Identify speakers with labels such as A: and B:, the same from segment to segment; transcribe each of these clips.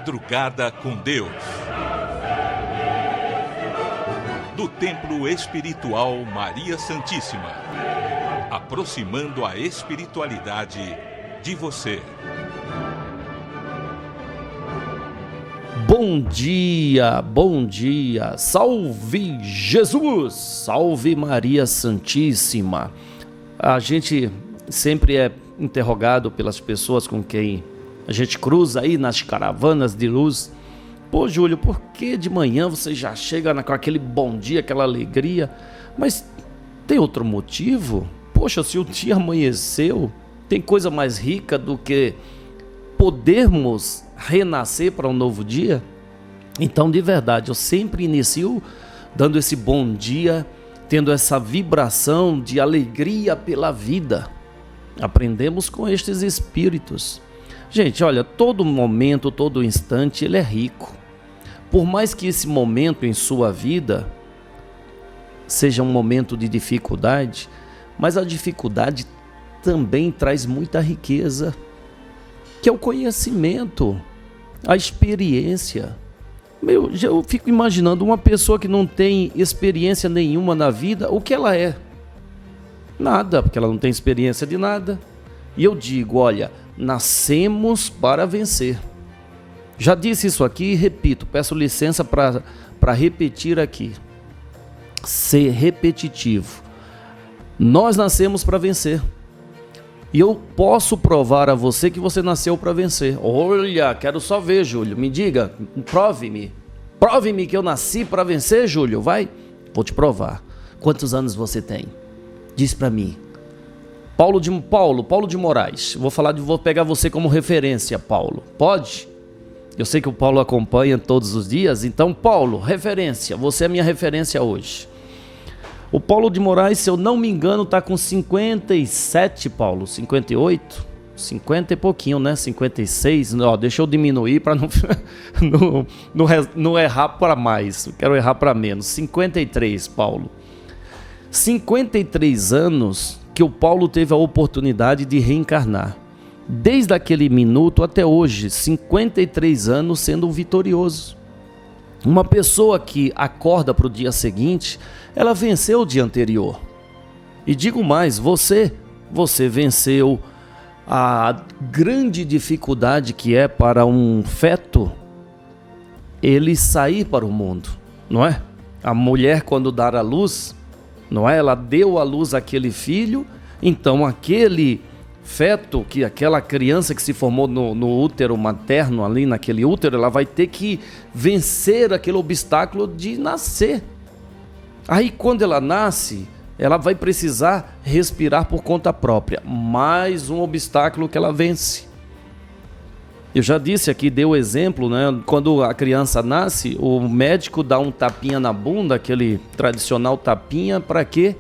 A: Madrugada com Deus. Do Templo Espiritual Maria Santíssima. Aproximando a espiritualidade de você.
B: Bom dia, salve Jesus, salve Maria Santíssima. A gente sempre é interrogado pelas pessoas com quem a gente cruza aí nas caravanas de luz. Pô, Júlio, por que de manhã você já chega com aquele bom dia, aquela alegria? Mas tem outro motivo? Poxa, se o dia amanheceu, tem coisa mais rica do que podermos renascer para um novo dia? Então, de verdade, eu sempre inicio dando esse bom dia, tendo essa vibração de alegria pela vida. Aprendemos com estes espíritos. Gente, olha, todo momento, todo instante, ele é rico. Por mais que esse momento em sua vida seja um momento de dificuldade, mas a dificuldade também traz muita riqueza, que é o conhecimento, a experiência. Eu fico imaginando uma pessoa que não tem experiência nenhuma na vida, o que ela é? Nada, porque ela não tem experiência de nada. E eu digo, olha, nascemos para vencer. Já disse isso aqui e repito, peço licença para repetir aqui. Ser repetitivo. Nós nascemos para vencer. E eu posso provar a você que você nasceu para vencer. Olha, quero só ver, Júlio. Me diga, prove-me. Prove-me que eu nasci para vencer, Júlio. Vai, vou te provar. Quantos anos você tem? Diz para mim. Paulo de Moraes. Vou pegar você como referência, Paulo. Pode? Eu sei que o Paulo acompanha todos os dias. Então, Paulo, referência. Você é minha referência hoje. O Paulo de Moraes, se eu não me engano, está com 57, Paulo, 58, 50 e pouquinho, né? 56, deixa eu diminuir para não errar para mais, eu quero errar para menos. 53, Paulo. 53 anos que o Paulo teve a oportunidade de reencarnar. Desde aquele minuto até hoje, 53 anos sendo vitorioso. Uma pessoa que acorda para o dia seguinte, ela venceu o dia anterior. E digo mais, você venceu a grande dificuldade que é para um feto ele sair para o mundo, não é? A mulher, quando dá à luz, não é? Ela deu à luz aquele filho, então aquele feto, aquela criança que se formou no útero materno, ali naquele útero, ela vai ter que vencer aquele obstáculo de nascer. Aí quando ela nasce, ela vai precisar respirar por conta própria. Mais um obstáculo que ela vence. Eu já disse aqui, dei o exemplo, né? Quando a criança nasce, o médico dá um tapinha na bunda, aquele tradicional tapinha, para quê?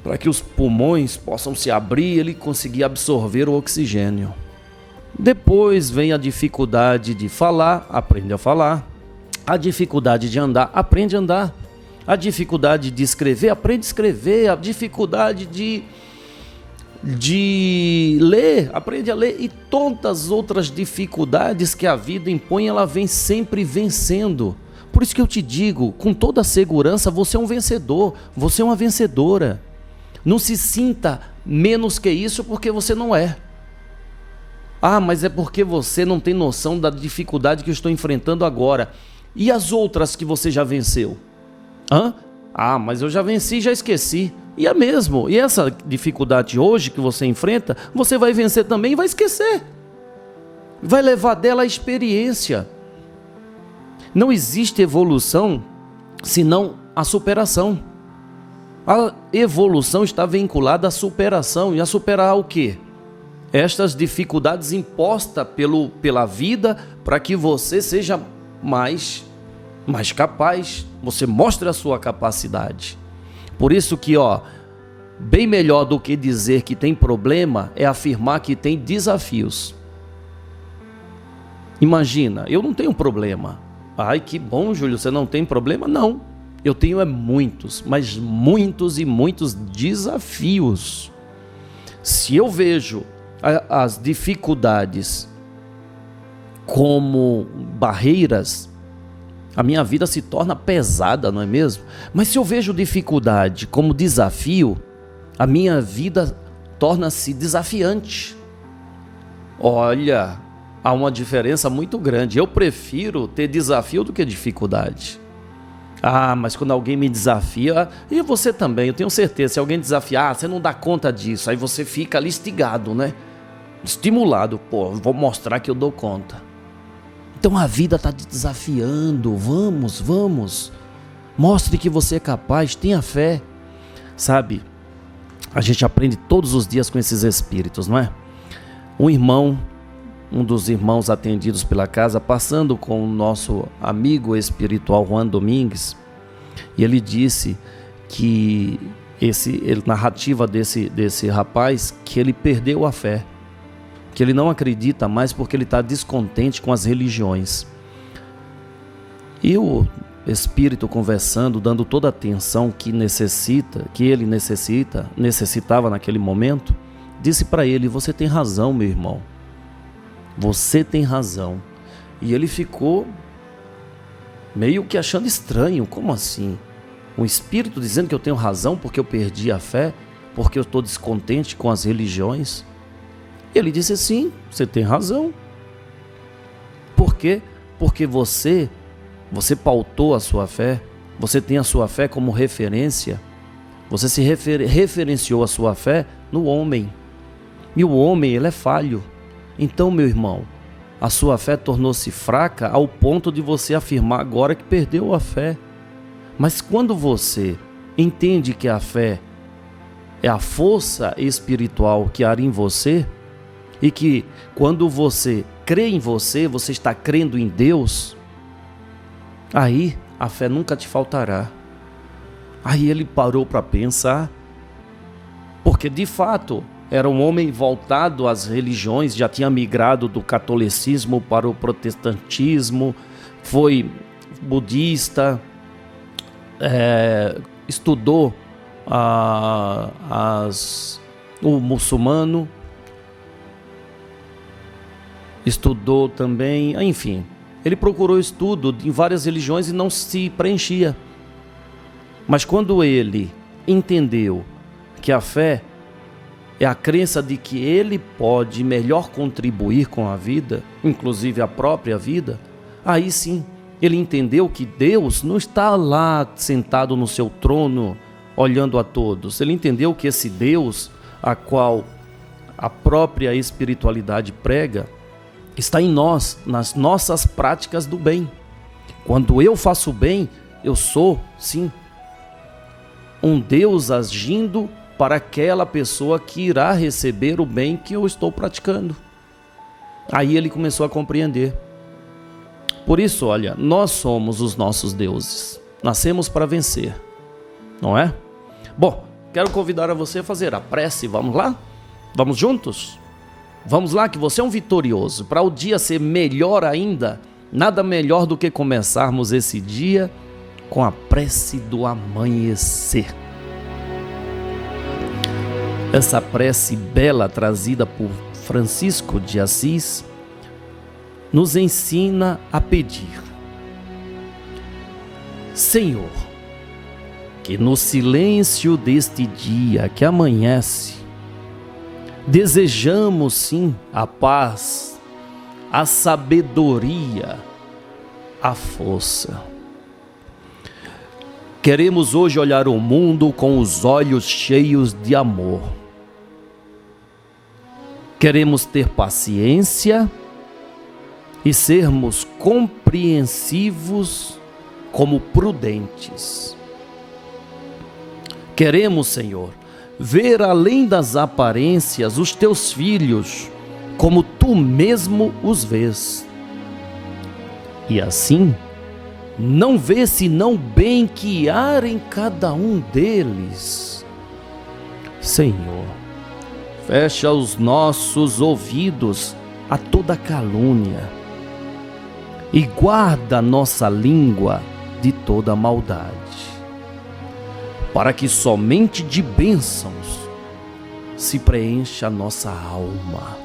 B: Para que os pulmões possam se abrir e ele conseguir absorver o oxigênio. Depois vem a dificuldade de falar, aprende a falar. A dificuldade de andar, aprende a andar. A dificuldade de escrever, aprende a escrever. A dificuldade de ler, aprende a ler. E tantas outras dificuldades que a vida impõe, ela vem sempre vencendo. Por isso que eu te digo, com toda a segurança, você é um vencedor, você é uma vencedora. Não se sinta menos que isso porque você não é. Ah, mas é porque você não tem noção da dificuldade que eu estou enfrentando agora. E as outras que você já venceu? Ah, mas eu já venci e já esqueci. E é mesmo. E essa dificuldade hoje que você enfrenta, você vai vencer também e vai esquecer. Vai levar dela a experiência. Não existe evolução senão a superação. A evolução está vinculada à superação. E a superar o quê? Estas dificuldades impostas pela vida para que você seja mais capaz. Você mostre a sua capacidade. Por isso que, bem melhor do que dizer que tem problema é afirmar que tem desafios. Imagina, eu não tenho problema. Ai, que bom, Júlio, você não tem problema? Não. Eu tenho muitos, mas muitos e muitos desafios. Se eu vejo as dificuldades como barreiras, a minha vida se torna pesada, não é mesmo? Mas se eu vejo dificuldade como desafio, a minha vida torna-se desafiante. Olha, há uma diferença muito grande. Eu prefiro ter desafio do que dificuldade. Mas quando alguém me desafia, e você também, eu tenho certeza, se alguém desafiar, você não dá conta disso, aí você fica ali instigado, né? Estimulado, vou mostrar que eu dou conta. Então a vida está te desafiando, vamos, mostre que você é capaz, tenha fé, sabe? A gente aprende todos os dias com esses espíritos, não é? Um dos irmãos atendidos pela casa, passando com o nosso amigo espiritual Juan Domingues, e ele disse que narrativa desse rapaz, que ele perdeu a fé, que ele não acredita mais porque ele está descontente com as religiões. E o espírito conversando, dando toda a atenção que ele necessitava naquele momento, disse para ele: você tem razão, meu irmão, você tem razão. E ele ficou meio que achando estranho. Como assim? Um espírito dizendo que eu tenho razão porque eu perdi a fé, porque eu estou descontente com as religiões? Ele disse: sim, você tem razão. Por quê? Porque você pautou a sua fé, você tem a sua fé como referência, você se referenciou a sua fé no homem, e o homem, ele é falho. Então, meu irmão, a sua fé tornou-se fraca ao ponto de você afirmar agora que perdeu a fé. Mas quando você entende que a fé é a força espiritual que há em você, e que quando você crê em você, você está crendo em Deus, aí a fé nunca te faltará. Aí ele parou para pensar, porque de fato era um homem voltado às religiões, já tinha migrado do catolicismo para o protestantismo, foi budista, estudou o muçulmano, estudou também, enfim, ele procurou estudo em várias religiões e não se preenchia. Mas quando ele entendeu que a fé é a crença de que ele pode melhor contribuir com a vida, inclusive a própria vida, aí sim, ele entendeu que Deus não está lá sentado no seu trono, olhando a todos. Ele entendeu que esse Deus, a qual a própria espiritualidade prega, está em nós, nas nossas práticas do bem. Quando eu faço bem, eu sou, sim, um Deus agindo para aquela pessoa que irá receber o bem que eu estou praticando. Aí ele começou a compreender. Por isso, olha, nós somos os nossos deuses. Nascemos para vencer, não é? Bom, quero convidar a você a fazer a prece. Vamos lá? Vamos juntos? Vamos lá, que você é um vitorioso. Para o dia ser melhor ainda, nada melhor do que começarmos esse dia com a prece do amanhecer. Essa prece bela trazida por Francisco de Assis nos ensina a pedir: Senhor, que no silêncio deste dia que amanhece, desejamos sim a paz, a sabedoria, a força. Queremos hoje olhar o mundo com os olhos cheios de amor. Queremos ter paciência e sermos compreensivos como prudentes. Queremos, Senhor, ver além das aparências os teus filhos como tu mesmo os vês. E assim, não vê senão o bem que há em cada um deles. Senhor, fecha os nossos ouvidos a toda calúnia e guarda nossa língua de toda maldade, para que somente de bênçãos se preencha a nossa alma.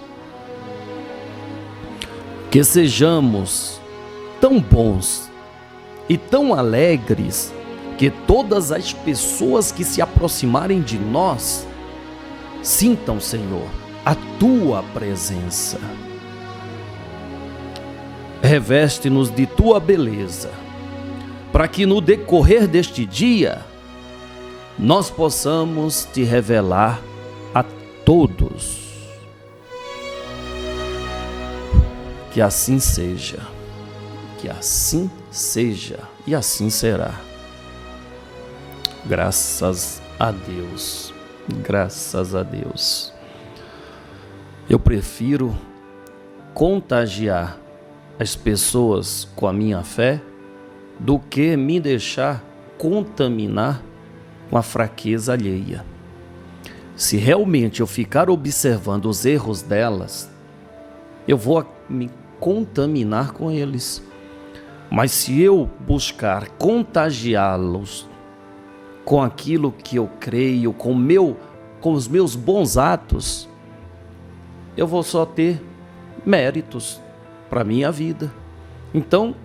B: Que sejamos tão bons e tão alegres que todas as pessoas que se aproximarem de nós sintam, Senhor, a Tua presença. Reveste-nos de Tua beleza, para que no decorrer deste dia nós possamos Te revelar a todos. Que assim seja, que assim seja e assim será. Graças a Deus, graças a Deus. Eu prefiro contagiar as pessoas com a minha fé do que me deixar contaminar com a fraqueza alheia. Se realmente eu ficar observando os erros delas, eu vou me contaminar com eles. Mas se eu buscar contagiá-los com aquilo que eu creio, com os meus bons atos, eu vou só ter méritos para a minha vida. Então,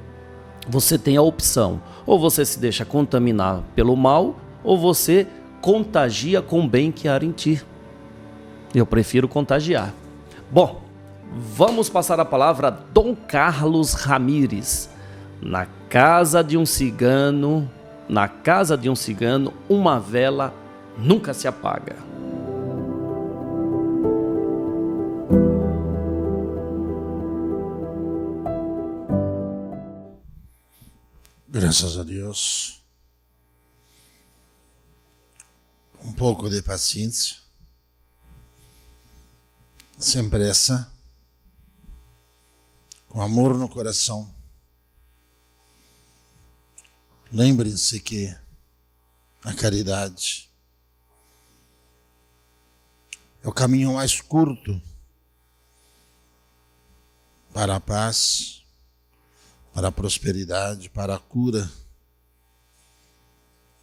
B: você tem a opção: ou você se deixa contaminar pelo mal, ou você contagia com o bem que há em ti. Eu prefiro contagiar. Bom, vamos passar a palavra a Dom Carlos Ramires. Na casa de um cigano, uma vela nunca se apaga.
C: Graças a Deus. Um pouco de paciência, sem pressa, com amor no coração. Lembrem-se que a caridade é o caminho mais curto para a paz, para a prosperidade, para a cura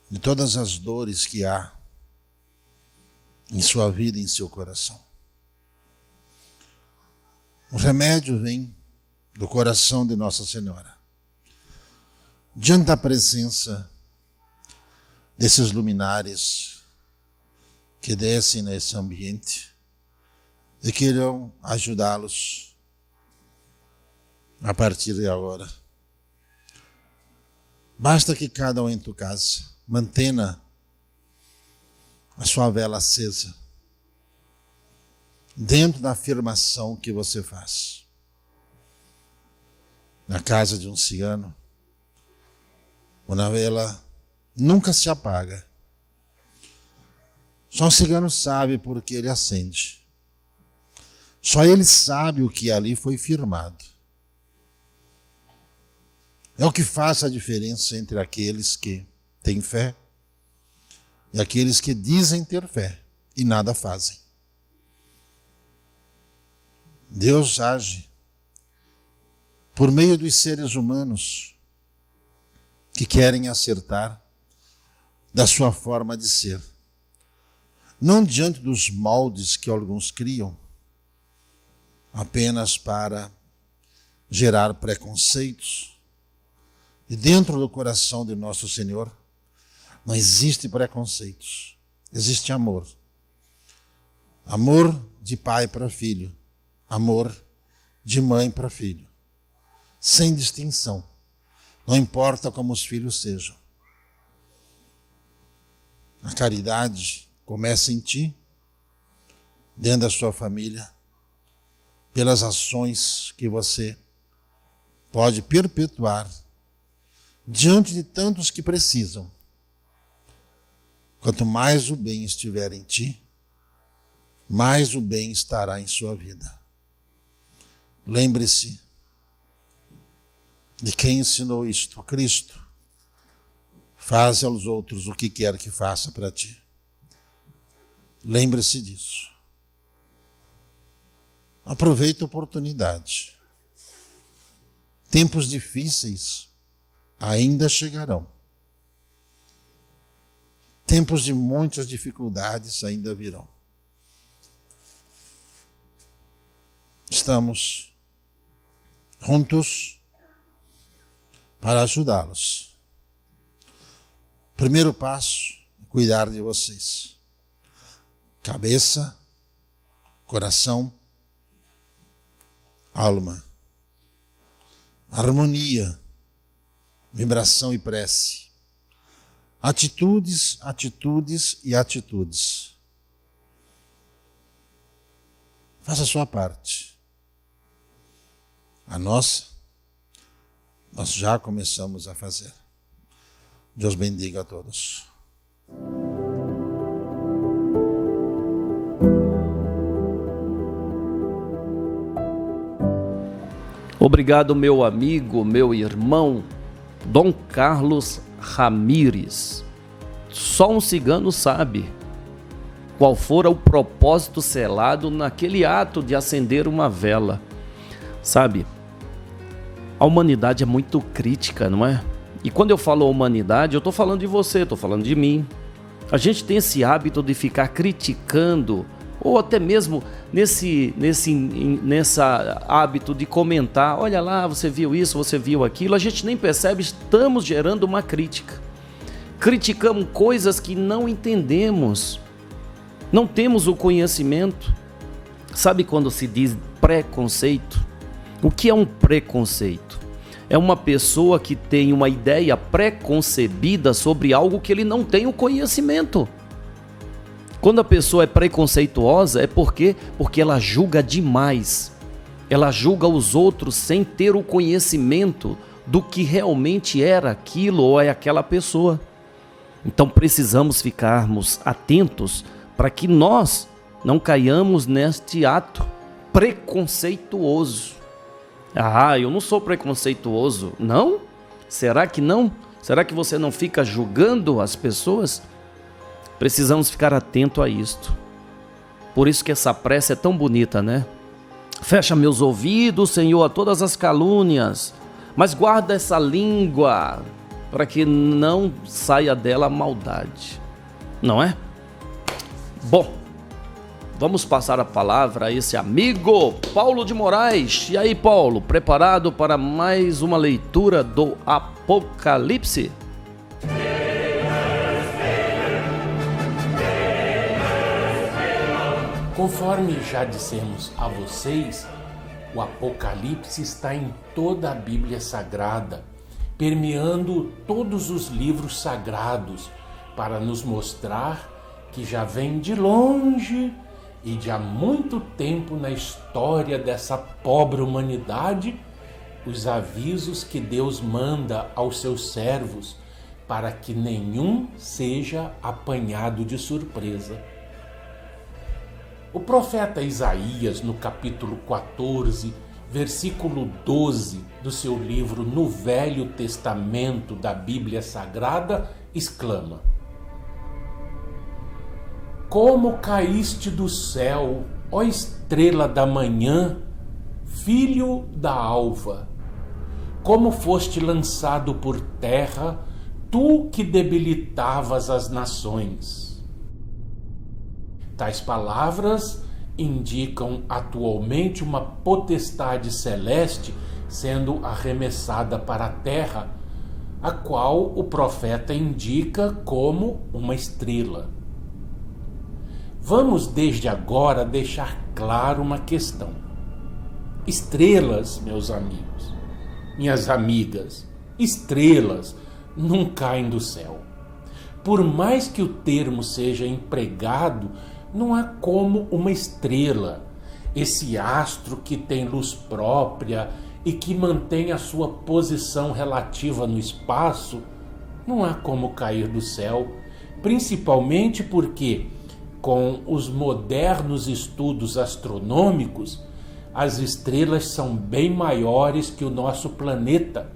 C: de todas as dores que há em sua vida e em seu coração. O remédio vem do coração de Nossa Senhora. Diante da presença desses luminares que descem nesse ambiente e que irão ajudá-los a partir de agora. Basta que cada um em tua casa mantenha a sua vela acesa dentro da afirmação que você faz. Na casa de um cigano, uma vela nunca se apaga. Só o cigano sabe por que ele acende. Só ele sabe o que ali foi firmado. É o que faz a diferença entre aqueles que têm fé e aqueles que dizem ter fé e nada fazem. Deus age por meio dos seres humanos que querem acertar da sua forma de ser. Não diante dos moldes que alguns criam, apenas para gerar preconceitos. E dentro do coração de Nosso Senhor não existe preconceitos, existe amor. Amor de pai para filho, amor de mãe para filho, sem distinção. Não importa como os filhos sejam. A caridade começa em ti, dentro da sua família, pelas ações que você pode perpetuar diante de tantos que precisam. Quanto mais o bem estiver em ti, mais o bem estará em sua vida. Lembre-se de quem ensinou isto, Cristo. Faze aos outros o que quer que faça para ti. Lembre-se disso. Aproveite a oportunidade. Tempos difíceis ainda chegarão. Tempos de muitas dificuldades ainda virão. Estamos juntos para ajudá-los. Primeiro passo, cuidar de vocês. Cabeça, coração, alma. Harmonia, vibração e prece. Atitudes, atitudes e atitudes. Faça a sua parte. A nossa, nós já começamos a fazer. Deus bendiga a todos.
B: Obrigado, meu amigo, meu irmão, Dom Carlos Ramires. Só um cigano sabe qual fora o propósito selado naquele ato de acender uma vela. Sabe, a humanidade é muito crítica, não é? E quando eu falo humanidade, eu estou falando de você, estou falando de mim. A gente tem esse hábito de ficar criticando, ou até mesmo nessa hábito de comentar, olha lá, você viu isso, você viu aquilo, a gente nem percebe, estamos gerando uma crítica. Criticamos coisas que não entendemos, não temos o conhecimento. Sabe quando se diz preconceito? O que é um preconceito? É uma pessoa que tem uma ideia preconcebida sobre algo que ele não tem o conhecimento. Quando a pessoa é preconceituosa é porque ela julga demais. Ela julga os outros sem ter o conhecimento do que realmente era aquilo ou é aquela pessoa. Então precisamos ficarmos atentos para que nós não caiamos neste ato preconceituoso. Ah, eu não sou preconceituoso. Não? Será que não? Será que você não fica julgando as pessoas? Precisamos ficar atento a isto. Por isso que essa prece é tão bonita, né? Fecha meus ouvidos, Senhor, a todas as calúnias, mas guarda essa língua para que não saia dela a maldade. Não é? Bom, vamos passar a palavra a esse amigo Paulo de Moraes. E aí, Paulo, preparado para mais uma leitura do Apocalipse?
D: Conforme já dissemos a vocês, o Apocalipse está em toda a Bíblia Sagrada, permeando todos os livros sagrados, para nos mostrar que já vem de longe e de há muito tempo na história dessa pobre humanidade, os avisos que Deus manda aos seus servos para que nenhum seja apanhado de surpresa. O profeta Isaías, no capítulo 14, versículo 12 do seu livro No Velho Testamento da Bíblia Sagrada, exclama: Como caíste do céu, ó estrela da manhã, filho da alva! Como foste lançado por terra, tu que debilitavas as nações! Tais palavras indicam atualmente uma potestade celeste sendo arremessada para a terra, a qual o profeta indica como uma estrela. Vamos desde agora deixar claro uma questão. Estrelas, meus amigos, minhas amigas, estrelas não caem do céu. Por mais que o termo seja empregado, não é como uma estrela, esse astro que tem luz própria e que mantém a sua posição relativa no espaço, não há como cair do céu, principalmente porque, com os modernos estudos astronômicos, as estrelas são bem maiores que o nosso planeta.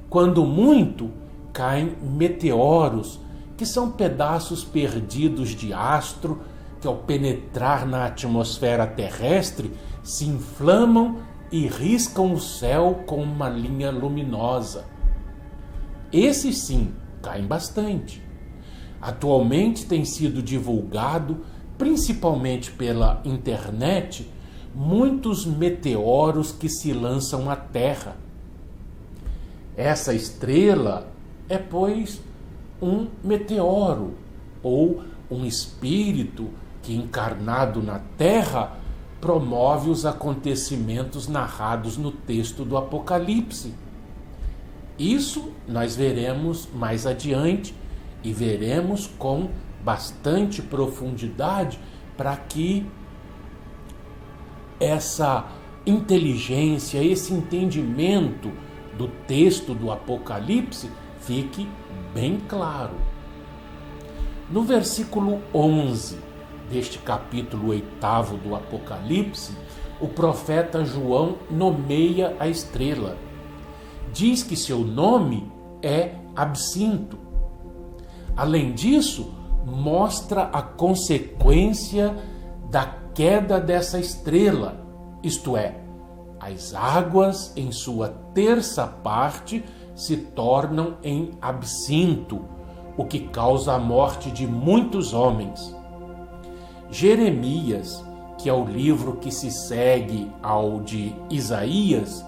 D: Quando muito, caem meteoros, que são pedaços perdidos de astro, que ao penetrar na atmosfera terrestre se inflamam e riscam o céu com uma linha luminosa. Esses sim caem bastante. Atualmente tem sido divulgado, principalmente pela internet, muitos meteoros que se lançam à Terra. Essa estrela é, pois, um meteoro, ou um espírito que, encarnado na Terra, promove os acontecimentos narrados no texto do Apocalipse. Isso nós veremos mais adiante e veremos com bastante profundidade, para que essa inteligência, esse entendimento do texto do Apocalipse fique bem claro. No versículo 11 deste capítulo 8º do Apocalipse, o profeta João nomeia a estrela. Diz que seu nome é Absinto. Além disso, mostra a consequência da queda dessa estrela, isto é, as águas em sua terça parte se tornam em absinto, o que causa a morte de muitos homens. Jeremias, que é o livro que se segue ao de Isaías,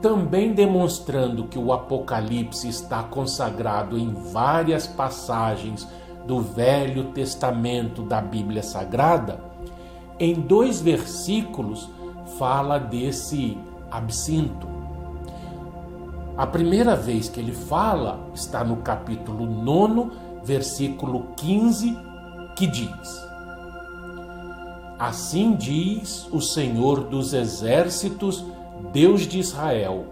D: também demonstrando que o Apocalipse está consagrado em várias passagens do Velho Testamento da Bíblia Sagrada, em 2 versículos fala desse absinto. A primeira vez que ele fala está no capítulo 9, versículo 15, que diz: Assim diz o Senhor dos Exércitos, Deus de Israel: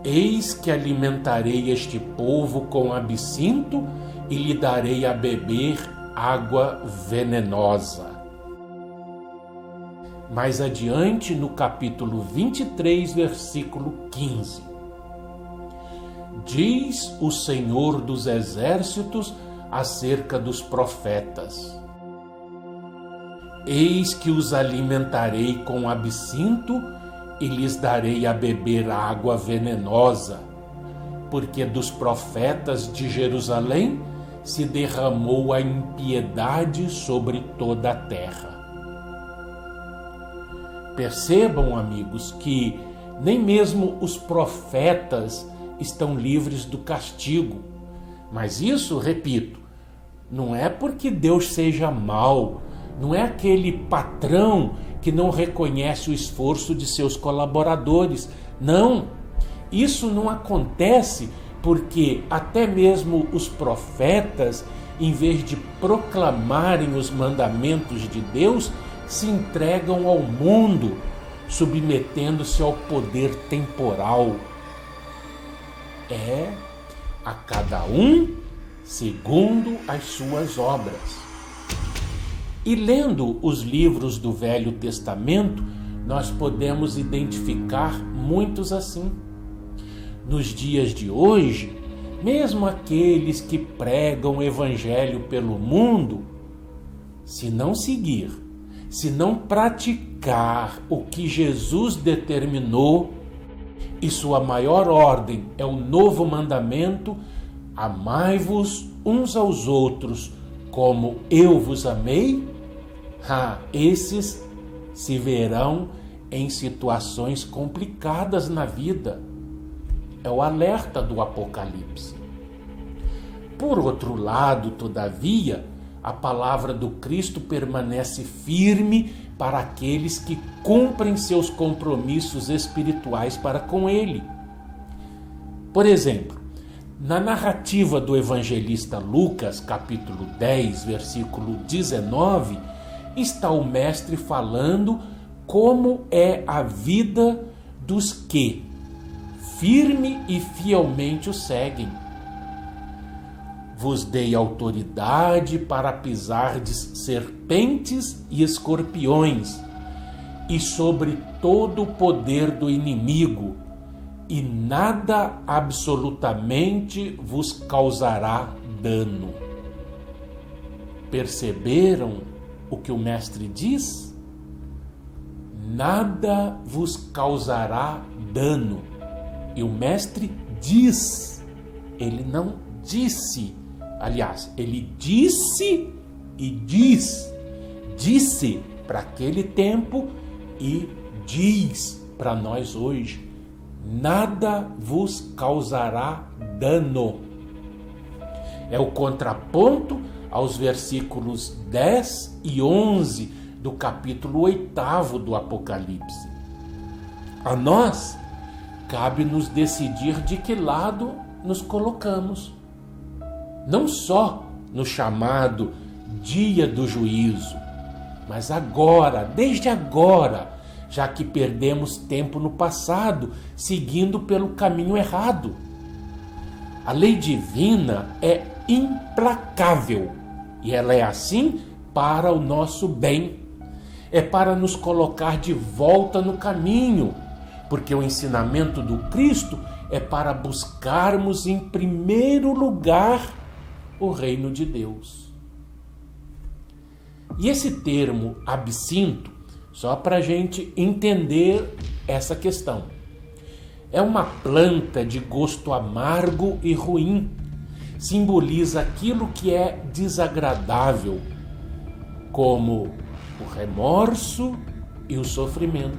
D: Eis que alimentarei este povo com absinto e lhe darei a beber água venenosa. Mais adiante, no capítulo 23, versículo 15: Diz o Senhor dos Exércitos acerca dos profetas: Eis que os alimentarei com absinto e lhes darei a beber água venenosa, porque dos profetas de Jerusalém se derramou a impiedade sobre toda a terra. Percebam, amigos, que nem mesmo os profetas estão livres do castigo. Mas isso, repito, não é porque Deus seja mau, não é aquele patrão que não reconhece o esforço de seus colaboradores. Não, isso não acontece porque até mesmo os profetas, em vez de proclamarem os mandamentos de Deus, se entregam ao mundo, submetendo-se ao poder temporal. É a cada um segundo as suas obras. E lendo os livros do Velho Testamento, nós podemos identificar muitos assim. Nos dias de hoje, mesmo aqueles que pregam o evangelho pelo mundo, se não seguir, se não praticar o que Jesus determinou, e sua maior ordem é o novo mandamento: amai-vos uns aos outros como eu vos amei, esses se verão em situações complicadas na vida. É o alerta do Apocalipse. Por outro lado, todavia, a palavra do Cristo permanece firme para aqueles que cumprem seus compromissos espirituais para com Ele. Por exemplo, na narrativa do evangelista Lucas, capítulo 10, versículo 19, está o mestre falando como é a vida dos que firme e fielmente o seguem. Vos dei autoridade para pisardes serpentes e escorpiões, e sobre todo o poder do inimigo, e nada absolutamente vos causará dano. Perceberam o que o mestre diz? Nada vos causará dano. E o mestre diz, ele não disse. Aliás, ele disse e diz. Disse para aquele tempo e diz para nós hoje: nada vos causará dano. É o contraponto aos versículos 10 e 11 do capítulo 8 do Apocalipse. A nós cabe nos decidir de que lado nos colocamos. Não só no chamado dia do juízo, mas agora, desde agora, já que perdemos tempo no passado, seguindo pelo caminho errado. A lei divina é implacável e ela é assim para o nosso bem. É para nos colocar de volta no caminho, porque o ensinamento do Cristo é para buscarmos em primeiro lugar o reino de Deus. E esse termo absinto, só para a gente entender essa questão, é uma planta de gosto amargo e ruim. Simboliza aquilo que é desagradável, como o remorso e o sofrimento.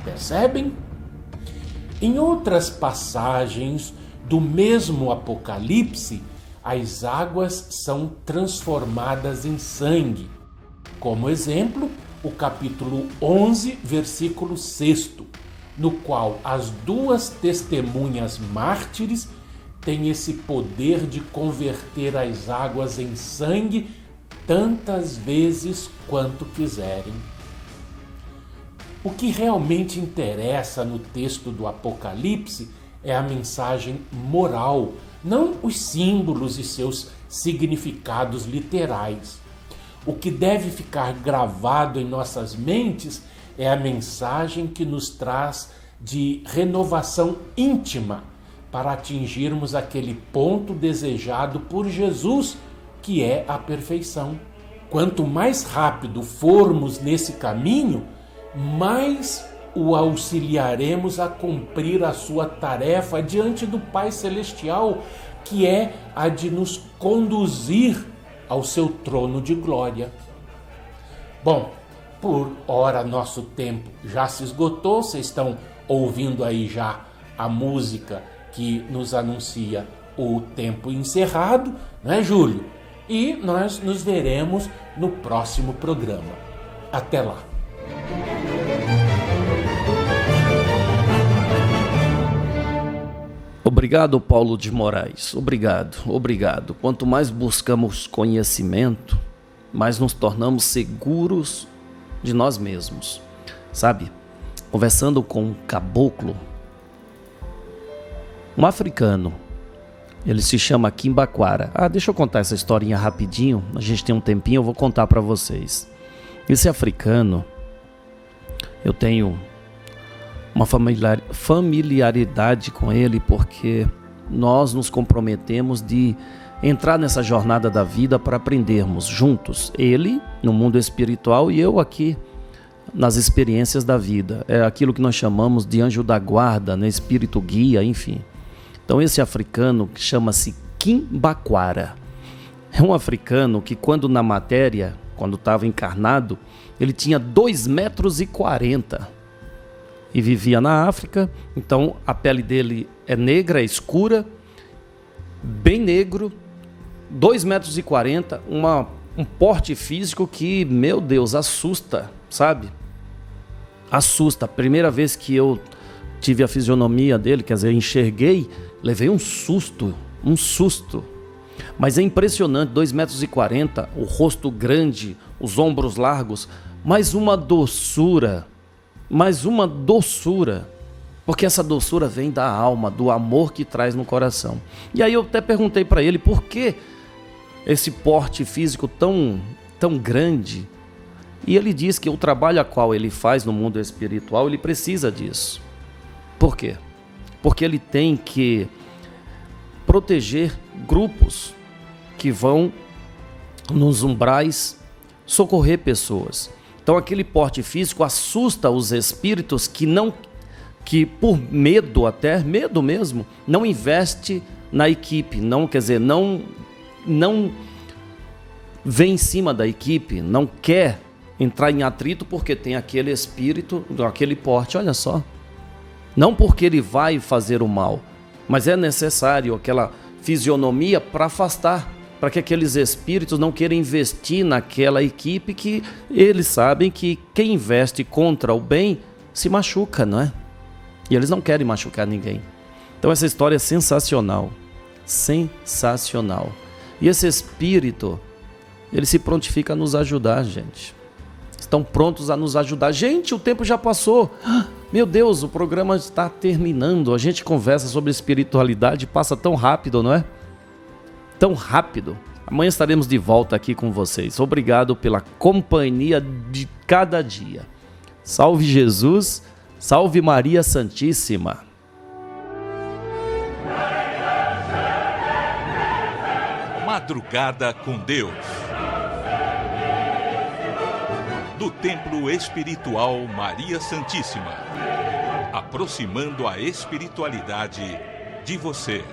D: Percebem? Em outras passagens do mesmo Apocalipse, as águas são transformadas em sangue. Como exemplo, o capítulo 11, versículo 6, no qual as duas testemunhas mártires têm esse poder de converter as águas em sangue tantas vezes quanto quiserem. O que realmente interessa no texto do Apocalipse é a mensagem moral, não os símbolos e seus significados literais. O que deve ficar gravado em nossas mentes é a mensagem que nos traz de renovação íntima para atingirmos aquele ponto desejado por Jesus, que é a perfeição. Quanto mais rápido formos nesse caminho, mais o auxiliaremos a cumprir a sua tarefa diante do Pai Celestial, que é a de nos conduzir ao seu trono de glória. Bom, por hora nosso tempo já se esgotou, vocês estão ouvindo aí já a música que nos anuncia o tempo encerrado, não é, Júlio? E nós nos veremos no próximo programa. Até lá!
B: Obrigado, Paulo de Moraes. Obrigado. Quanto mais buscamos conhecimento, mais nos tornamos seguros de nós mesmos. Sabe, conversando com um caboclo, um africano, ele se chama Kimbaquara. Deixa eu contar essa historinha rapidinho, a gente tem um tempinho, eu vou contar para vocês. Esse africano, eu tenho uma familiaridade com ele porque nós nos comprometemos de entrar nessa jornada da vida para aprendermos juntos. Ele no mundo espiritual e eu aqui nas experiências da vida. É aquilo que nós chamamos de anjo da guarda, né? Espírito guia, enfim. Então esse africano que chama-se Kimbaquara é um africano que quando na matéria, quando estava encarnado, ele tinha 2,40 metros e vivia na África. Então a pele dele é negra, é escura, bem negro, 2,40 metros, um porte físico que, meu Deus, assusta, sabe? Assusta. A primeira vez que eu tive a fisionomia dele, quer dizer, enxerguei, levei um susto. Mas é impressionante, 2,40 metros, o rosto grande, os ombros largos, mas uma doçura, porque essa doçura vem da alma, do amor que traz no coração. E aí eu até perguntei para ele por que esse porte físico tão grande, e ele diz que o trabalho a qual ele faz no mundo espiritual, ele precisa disso. Por quê? Porque ele tem que proteger grupos que vão nos umbrais socorrer pessoas. Então aquele porte físico assusta os espíritos que por medo mesmo, não investe na equipe, não vem em cima da equipe, não quer entrar em atrito porque tem aquele espírito, aquele porte, olha só. Não porque ele vai fazer o mal, mas é necessário aquela fisionomia para afastar, para que aqueles espíritos não queiram investir naquela equipe, que eles sabem que quem investe contra o bem se machuca, não é? E eles não querem machucar ninguém. Então essa história é sensacional, sensacional. E esse espírito, ele se prontifica a nos ajudar, gente. Estão prontos a nos ajudar. Gente, o tempo já passou. Meu Deus, o programa está terminando. A gente conversa sobre espiritualidade, passa tão rápido, não é? Tão rápido. Amanhã estaremos de volta aqui com vocês. Obrigado pela companhia de cada dia. Salve Jesus, salve Maria Santíssima.
A: Madrugada com Deus. Do Templo Espiritual Maria Santíssima. Aproximando a espiritualidade de você.